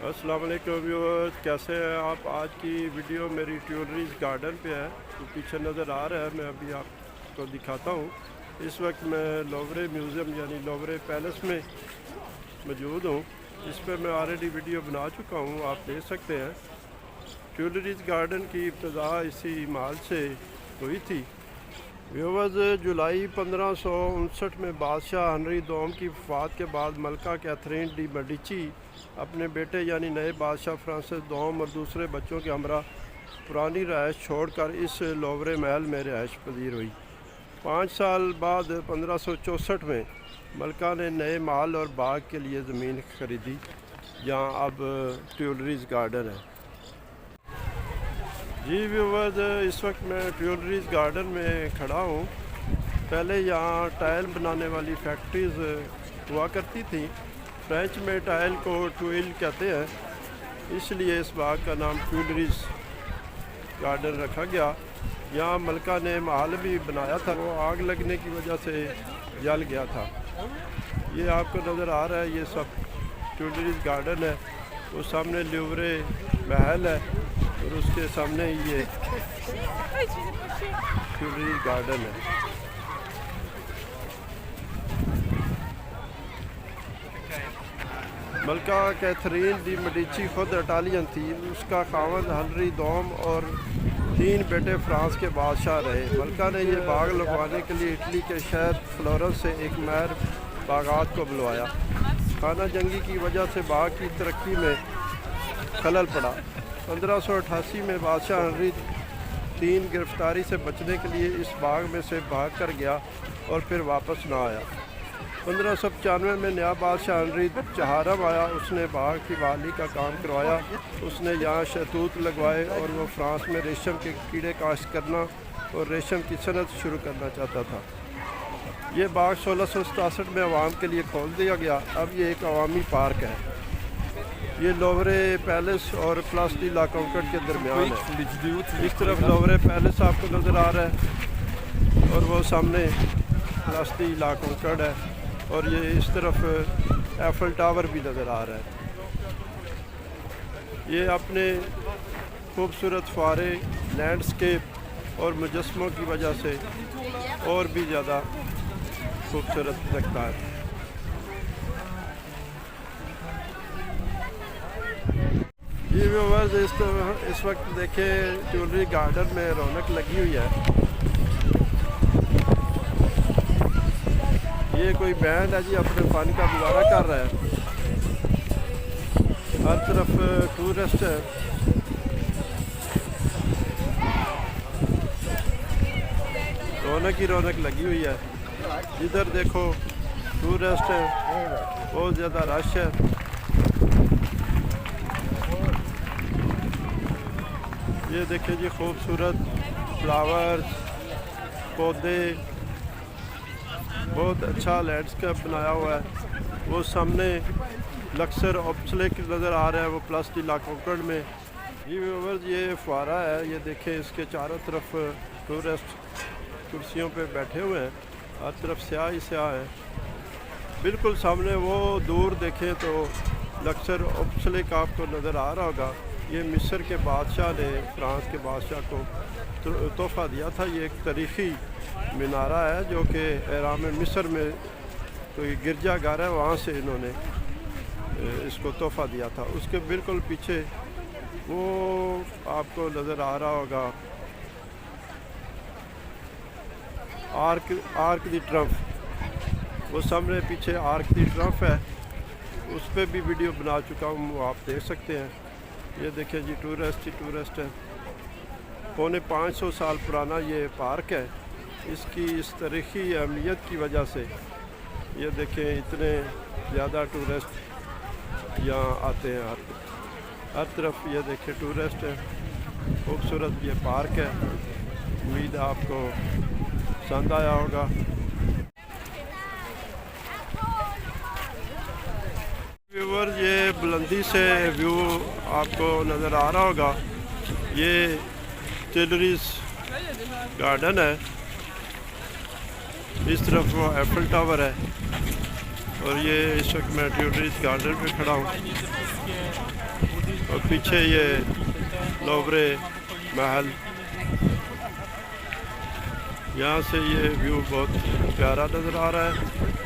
अस्सलाम वालेकुम व्यूअर्स, कैसे हैं आप। आज की वीडियो मेरी ट्यूलरीज गार्डन पे है, तो पीछे नज़र आ रहा है, मैं अभी आपको दिखाता हूँ। इस वक्त मैं लोवरे म्यूज़ियम यानी लोवरे पैलेस में मौजूद हूँ। इस पर मैं ऑलरेडी वीडियो बना चुका हूँ, आप देख सकते हैं। ट्यूलरीज गार्डन की इब्तिदा इसी माल से हुई थी। व्यूअर्स, जुलाई 1559 में बादशाह हेनरी दोम की वफ़ात के बाद मलका कैथरीन डी मेडिची अपने बेटे यानी नए बादशाह फ्रांसिस दोम और दूसरे बच्चों के हमरा पुरानी रहायश छोड़कर इस लोवरे महल में रहायश पजीर हुई। 5 साल बाद 1564 में मलका ने नए महल और बाग के लिए ज़मीन खरीदी, जहाँ अब ट्यूलरीज गार्डन है। जी व्यूअर्स, इस वक्त मैं ट्यूलरीज गार्डन में खड़ा हूँ। पहले यहाँ टाइल बनाने वाली फैक्ट्रीज़ हुआ करती थी। फ्रेंच में टाइल को ट्यूल कहते हैं, इसलिए इस बाग का नाम ट्यूलरीज गार्डन रखा गया। यहाँ मलका ने महल भी बनाया था, वो आग लगने की वजह से जल गया था। ये आपको नज़र आ रहा है, ये सब ट्यूलरीज गार्डन है। वो सामने लोवरे महल है और उसके सामने ये ट्यूलरीज गार्डन है। मलका कैथरीन डी मेडिची खुद इटालियन थी। उसका खावंद हेनरी दोम और 3 बेटे फ्रांस के बादशाह रहे। मलका ने यह बाग लगवाने के लिए इटली के शहर फ्लोरेंस से एक माहिर बागात को बुलवाया। खाना जंगी की वजह से बाग की तरक्की में खलल पड़ा। 1588 में बादशाह हेनरी 3 गिरफ्तारी से बचने के लिए इस बाग में से भाग कर गया और फिर वापस ना आया। 1595 में नया बादशाह हेनरी चहारम आया। उसने बाग की बहाली का काम करवाया। उसने यहाँ शहतूत लगवाए और वो फ्रांस में रेशम के कीड़े काश्त करना और रेशम की सनत शुरू करना चाहता था। ये बाग 1667 में आवाम के लिए खोल दिया गया। अब ये एक अवामी पार्क है। ये लोवरे पैलेस और प्लास डी ला कॉन्कॉर्ड के दरमियान है। इस तरफ लोवरे पैलेस आपको नज़र आ रहा है और वो सामने प्लास डी ला कॉन्कॉर्ड है, और ये इस तरफ एफल टावर भी नज़र आ रहा है। ये अपने खूबसूरत फुआरे, लैंडस्केप और मुजस्मों की वजह से और भी ज़्यादा खूबसूरत लगता है। ये व्यूअर्स, इस वक्त देखें ट्यूलरी गार्डन में रौनक लगी हुई है। ये कोई बैंड है जी, अपने फन का मुजाहरा कर रहा है। हर तरफ टूरिस्ट है। रौनक ही रौनक लगी हुई है। इधर देखो टूरिस्ट है, बहुत ज़्यादा रश है। ये देखिए जी, खूबसूरत फ्लावर्स, पौधे, बहुत अच्छा लैंडस्केप बनाया हुआ है। वो सामने लक्सर ऑप्सलेक नज़र आ रहा है, वो प्लस डी ला कॉन्कॉर्ड में। ये व्यूअर्स, ये फुआरा है। ये देखें, इसके चारों तरफ टूरिस्ट कुर्सियों पे बैठे हुए हैं। हर तरफ स्याह ही स्याह है। बिल्कुल सामने वो दूर देखें तो लक्सर ऑप्सलेक आपको नज़र आ रहा होगा। ये मिस्र के बादशाह ने फ्रांस के बादशाह को तोहफ़ा दिया था। ये एक तारीख़ी मीनारा है जो कि एहराम मिस्र में कोई गिरजाघर है, वहाँ से इन्होंने इसको तोहफ़ा दिया था। उसके बिल्कुल पीछे वो आपको नज़र आ रहा होगा आर्क दी ट्रम्फ। वो सामने पीछे आर्क दी ट्रम्फ है, उस पर भी वीडियो बना चुका हूँ, वो आप देख सकते हैं। ये देखिए जी, टूरिस्ट ही टूरिस्ट है। पौने 500 साल पुराना ये पार्क है। इसकी इस तारीख़ी अहमियत की वजह से ये देखें, इतने ज़्यादा टूरिस्ट यहाँ आते हैं। हर तरफ ये देखें टूरिस्ट है। खूबसूरत ये पार्क है। उम्मीद है आपको पसंद आया होगा। व्यूअर्स, ये बुलंदी से व्यू आपको नज़र आ रहा होगा। ये ट्यूलरीज गार्डन है। इस तरफ वो एफल टावर है। और ये इस वक्त मैं ट्यूटरीज गार्डन पे खड़ा हूँ और पीछे ये लोवरे महल, यहाँ से ये व्यू बहुत प्यारा नज़र आ रहा है।